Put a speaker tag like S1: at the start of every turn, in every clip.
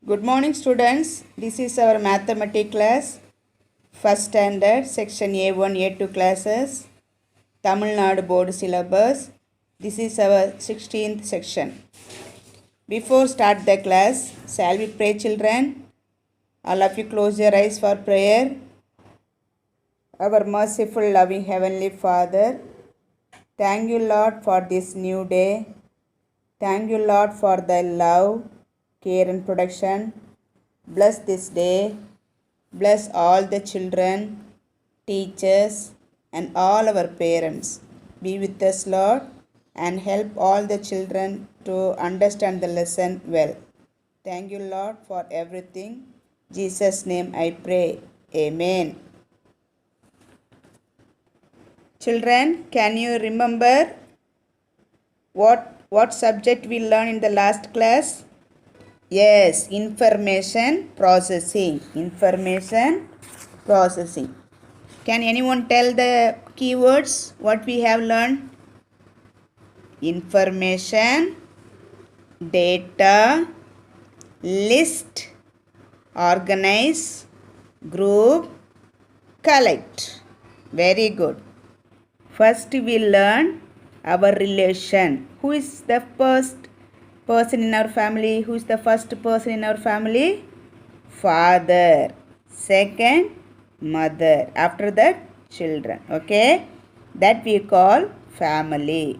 S1: Good morning, students. This is our mathematics class, first standard, section A1, A2 classes, Tamil Nadu board syllabus. This is our 16th section. Before start the class, shall we pray, children? All of you close your eyes for prayer. Our merciful, loving Heavenly Father, thank you, Lord, for this new day. Thank you, Lord, for thy love, care and protection. Bless this day. Bless all the children, teachers, and all our parents. Be with us, Lord, and help all the children to understand the lesson well. Thank you, Lord, for everything. In Jesus' name I pray. Amen. Children, can you remember what subject we learned in the last class? Yes, information processing. Information processing. Can anyone tell the keywords what we have learned? Information, data, list, organize, group, collect. Very good. First we learn our relation. Who is the first person in our family? Who is the first person in our family? Father. Second, mother. After that, children. Okay? That we call family.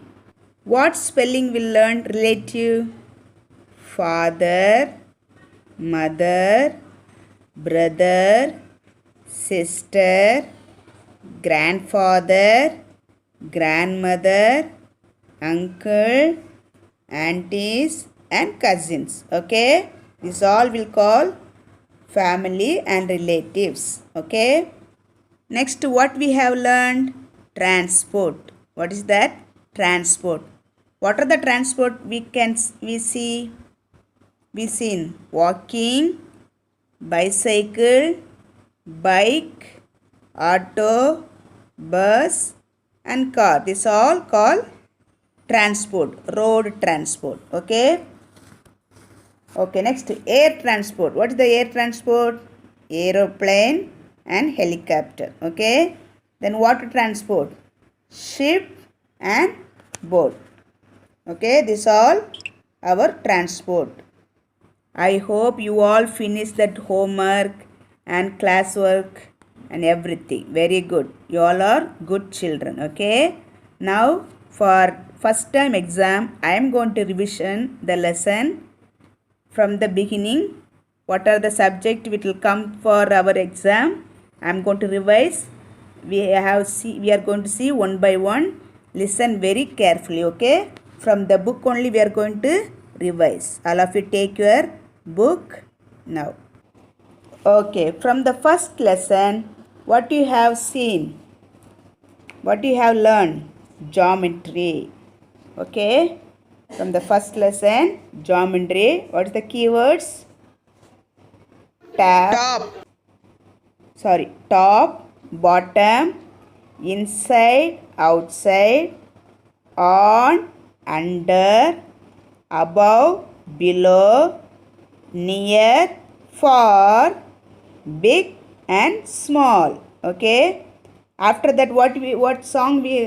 S1: What spelling we learn relative? Father, mother, brother, sister, grandfather, grandmother, uncle, aunties and cousins. Okay, this all will call family and relatives. Okay, next what we have learned? Transport. What is that? Transport. What are the transport we see? We seen walking, bicycle, bike, auto, bus and car. This all called transport, road transport. Okay. Okay, next air transport. What is the air transport? Aeroplane and helicopter. Okay. Then water transport, ship and boat. Okay, this all our transport. I hope you all finish that homework and classwork and everything. Very good. You all are good children. Okay. Now for first time exam, I am going to revision the lesson from the beginning. What are the subject which will come for our exam? I am going to revise. We are going to see one by one. Listen very carefully. Okay. From the book only we are going to revise. All of you take your book now. Okay, from the first lesson, what you have seen? What you have learned? Geometry. Okay, from the first lesson, geometry. What is the keywords? Top, bottom, inside, outside, on, under, above, below, near, far, big and small. Okay, after that what song we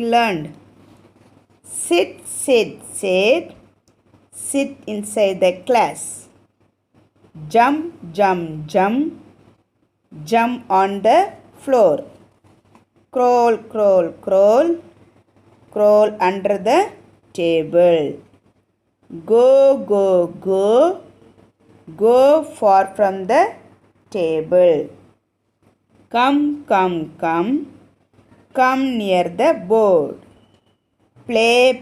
S1: learned? Sit inside the class. Jump on the floor. Crawl under the table. Go far from the table. Come near the board. Play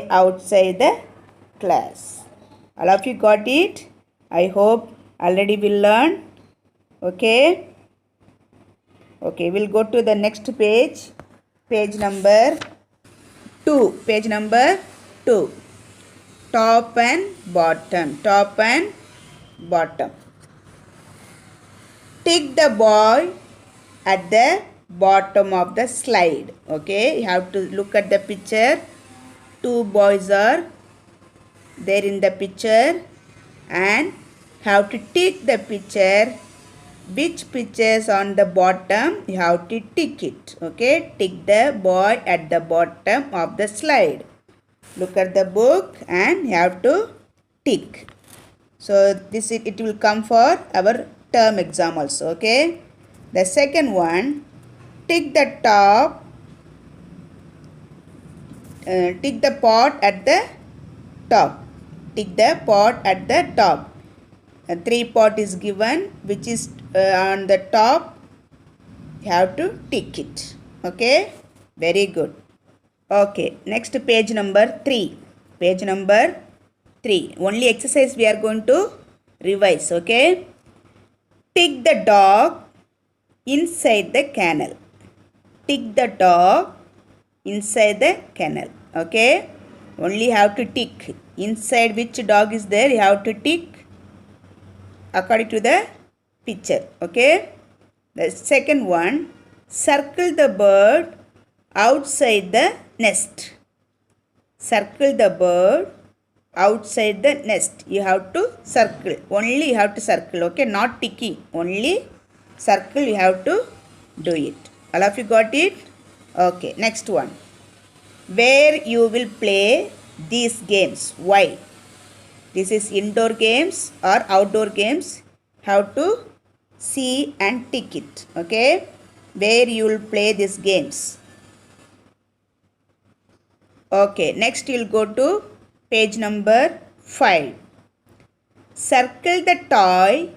S1: outside the class. All of you got it? I hope already we learned. Okay, we'll go to the next page. Page number 2. Top and bottom. Take the boy at the bottom of the slide. Okay, you have to look at the picture. Two boys are there in the picture and have to tick the picture. Which pictures on the bottom, you have to tick it. Okay, tick the boy at the bottom of the slide. Look at the book and you have to tick. So this it will come for our term exam also. Okay, the second one, tick the top, tick the pot at the top. Tick the pot at the top. A 3 pot is given, which is on the top. You have to tick it. Okay, very good. Okay, next page number 3. Page number 3. Only exercise we are going to revise. Okay, tick the dog inside the kennel. Tick the dog inside the kennel. Okay, only have to tick inside which dog is there. You have to tick according to the picture. Okay, the second one, circle the bird outside the nest. Circle the bird outside the nest. You have to circle, only you have to circle. Okay, not ticking, only circle you have to do it. All of you got it? Okay, next one, where you will play these games. Why? This is indoor games or outdoor games. How to see and tick it. Okay, where you will play these games. Okay, next you will go to page number 5. Circle the toy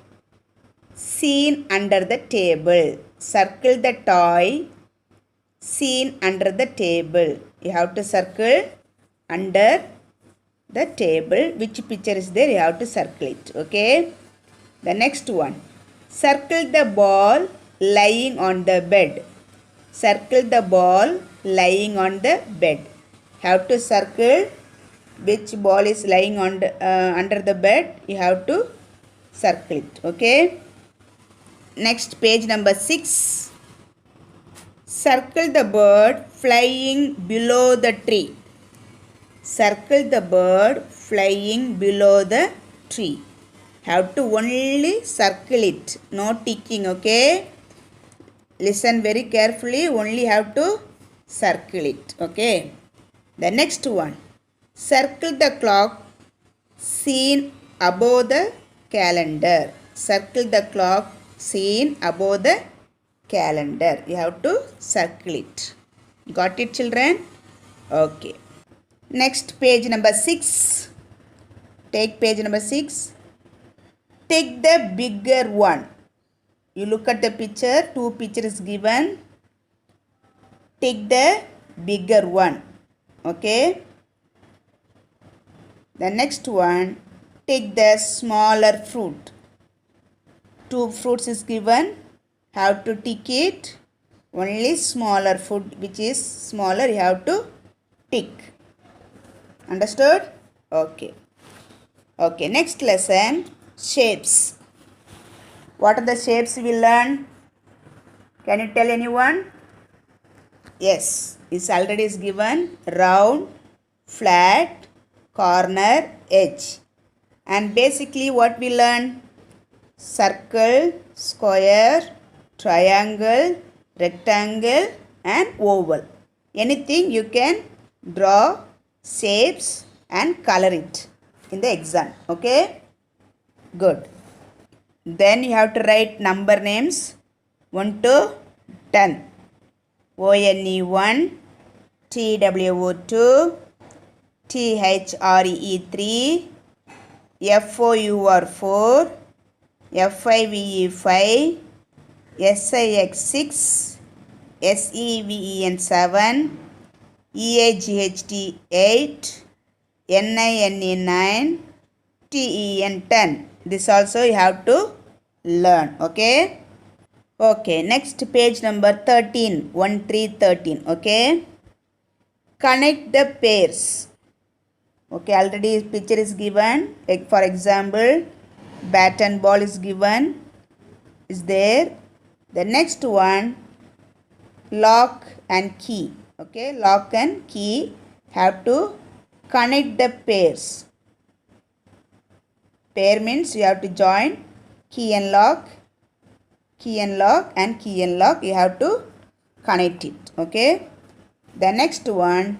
S1: seen under the table. Circle the toy seen under the table. You have to circle under the table. Which picture is there, you have to circle it. Okay, the next one, circle the ball lying on the bed. Circle the ball lying on the bed. Have to circle which ball is lying on the, under the bed. You have to circle it. Okay, next page number 6. Circle the bird flying below the tree. Circle the bird flying below the tree. Have to only circle it, no ticking. Okay, listen very carefully, only have to circle it. Okay, the next one, circle the clock seen above the calendar. Circle the clock seen above the calendar. You have to circle it. Got it, children? Okay, next page number 6. Take page number 6. Take the bigger one. You look at the picture, 2 pictures given. Take the bigger one. Okay, the next one, take the smaller fruit. 2 fruits is given, have to tick it. Only smaller fruit which is smaller you have to tick. Understood? Okay. Okay, next lesson, shapes. What are the shapes we learn? Can you tell anyone? Yes, it's already is given, round, flat, corner, edge. And basically what we learn? Circle, square, triangle, rectangle and oval. Anything you can draw shapes and color it in the exam. Okay, good. Then you have to write number names 1 to 10. ONE 1, TWO 2, THREE 3, FOUR 4, FIVE 5, SIX 6, SEVEN 7, EAGHT 8, NINE 9, TEN 10. This also you have to learn. Okay. Okay, next page number 13, 13. Okay, connect the pairs. Okay, already picture is given. Like for example, bat and ball is given, is there. The next one, lock and key. Okay, lock and key, have to connect the pairs. Pair means you have to join key and lock, key and lock, and key and lock. You have to connect it. Okay. The next one,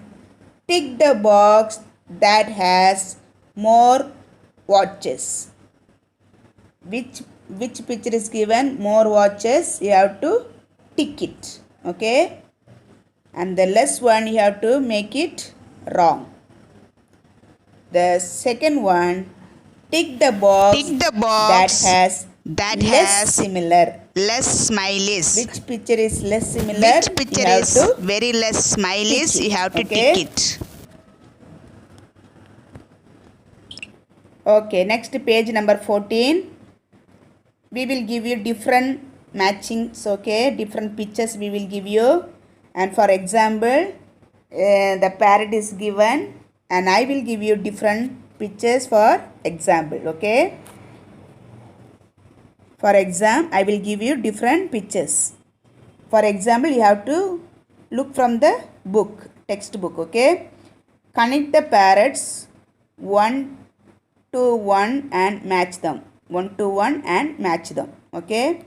S1: tick the box that has more watches. Which picture is given more watches? You have to tick it. Okay. And the less one you have to make it wrong. The second one, tick the box that has less similar.
S2: Less smileys.
S1: Which picture is less similar?
S2: Which picture is very less smileys? You have to tick it.
S1: Okay, next page number 14. We will give you different matchings, okay? Different pictures we will give you. And for example, the parrot is given and I will give you different pictures for example, okay? For example, I will give you different pictures. For example, you have to look from the book, textbook, okay? Connect the parrots 1 to 1 and match them. 1 to 1 and match them, okay?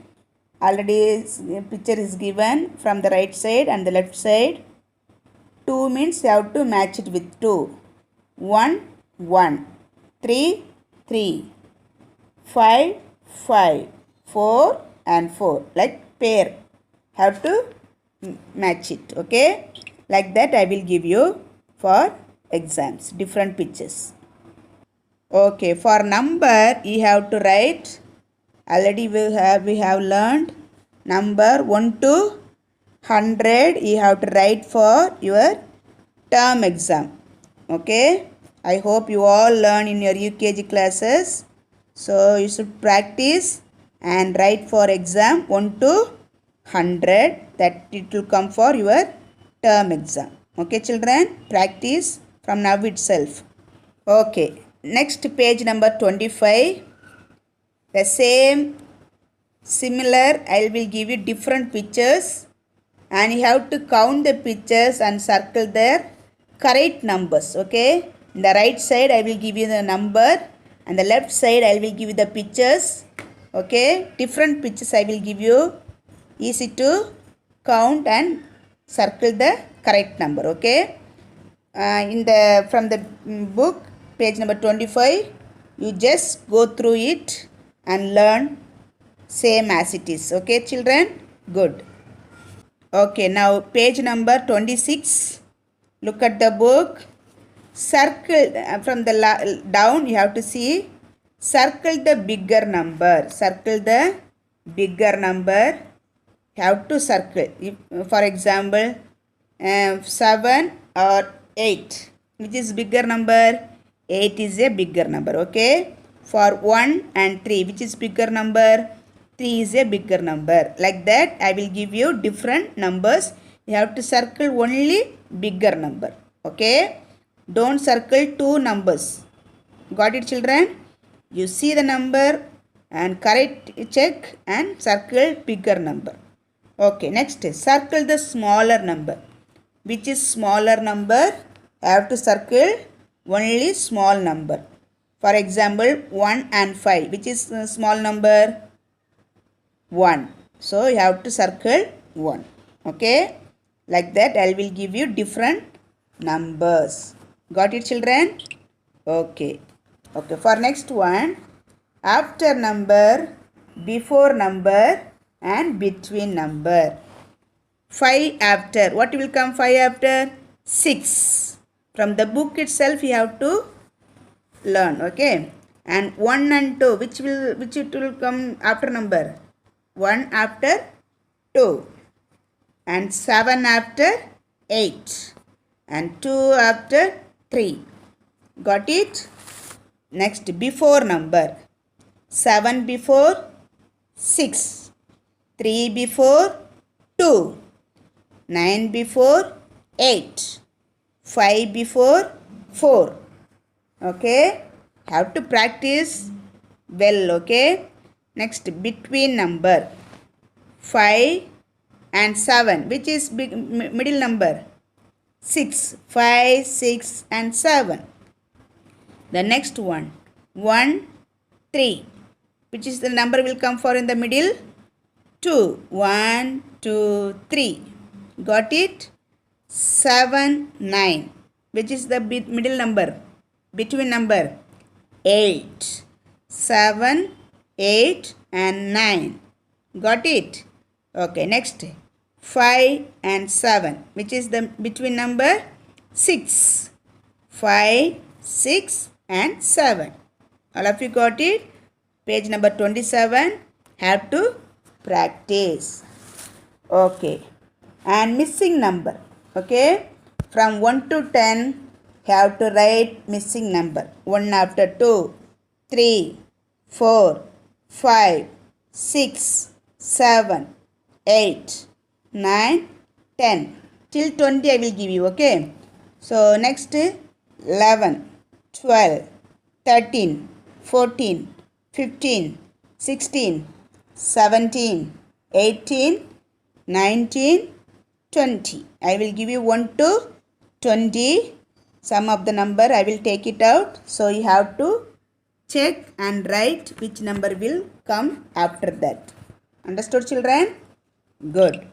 S1: Already picture is given from the right side and the left side. 2 means you have to match it with 2. 1, 1. 3, 3. 5, 5. 4 and 4. Like pair. Have to match it. Okay. Like that I will give you for exams. Different pictures. Okay. For number you have to write. Already we have learned number 1 to 100 you have to write for your term exam. Okay. I hope you all learn in your UKG classes. So you should practice and write for exam 1 to 100, that it will come for your term exam. Okay children, practice from now itself. Okay. Next page number 25. The same similar I will give you different pictures and you have to count the pictures and circle their correct numbers. Okay. In the right side I will give you the number and the left side I will give you the pictures. Okay. Different pictures I will give you. Easy to count and circle the correct number. Okay. From the book page number 25 you just go through it and learn same as it is. Okay children, good. Okay, now page number 26. Look at the book. Circle from the down you have to see, circle the bigger number. Circle the bigger number. You have to circle. If, for example 7 or 8, which is bigger number? 8 is a bigger number. Okay. For 1 and 3, which is bigger number? 3 is a bigger number. Like that I will give you different numbers. You have to circle only bigger number. Okay. Don't circle two numbers. Got it children? You see the number and correct check and circle bigger number. Okay. Next, circle the smaller number. Which is smaller number? I have to circle only small number. For example 1 and 5, which is small number? 1. So you have to circle 1. Okay. Like that I will give you different numbers. Got it children? Okay. Okay. For next one, after number, before number and between number. 5 after. What will come 5 after? 6. From the book itself you have to learn. Okay. And 1 and 2, which it will come after number? 1 after 2. And 7 after 8. And 2 after 3. Got it? Next, before number. 7 before 6. 3 before 2. 9 before 8. 5 before 4. Okay. Have to practice well. Okay. Next, between number. 5 and 7. Which is middle number? 6. 5, 6 and 7. The next one. 1 3. Which is the number will come for in the middle? 2. 1, 2, 3. Got it? 7, 9. Which is the middle number? Between number? 8. 7, 8 and 9. Got it? Okay, next. 5 and 7. Which is the between number? 6. 5, 6 and 7. All of you got it? Page number 27. Have to practice. Okay. And missing number. Okay. From 1 to 10, have to write missing number. 1 after 2, 3, 4, 5, 6, 7, 8, 9, 10. Till 20 I will give you. Okay. So next 11, 12, 13, 14, 15, 16, 17, 18, 19, 20. I will give you 1 to 20. Some of the number I will take it out. So you have to check and write which number will come after that. Understood, children? Good.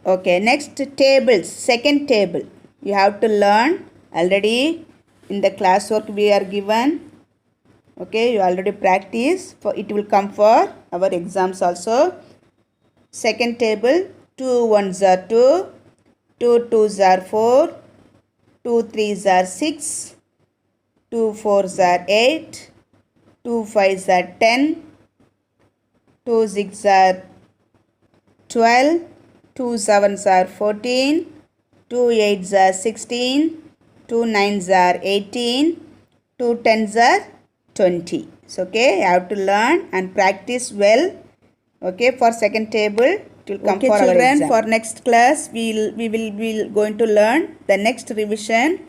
S1: Okay, next tables. Second table. You have to learn already in the classwork we are given. Okay, you already practice. For it will come for our exams also. Second table. 2 ones are 2. 2 twos are 4. 2 threes are 6. 2 fours are 8. 2 fives are 10. 2 sixes are 12. 2 sevens are 14. 2 eights are 16. 2 nines are 18. 2 tens are 20. So, okay, you have to learn and practice well. Okay, for second table, it will come for children, our exam. For next class, we will going to learn the next revision.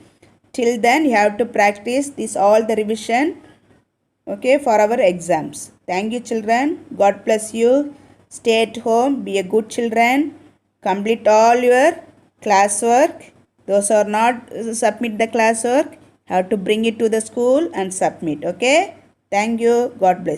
S1: Till then, you have to practice this all the revision. Okay, for our exams. Thank you, children. God bless you. Stay at home. Be a good children. Complete all your classwork. Those are not submit the classwork. Have to bring it to the school and submit. Okay. Thank you. God bless.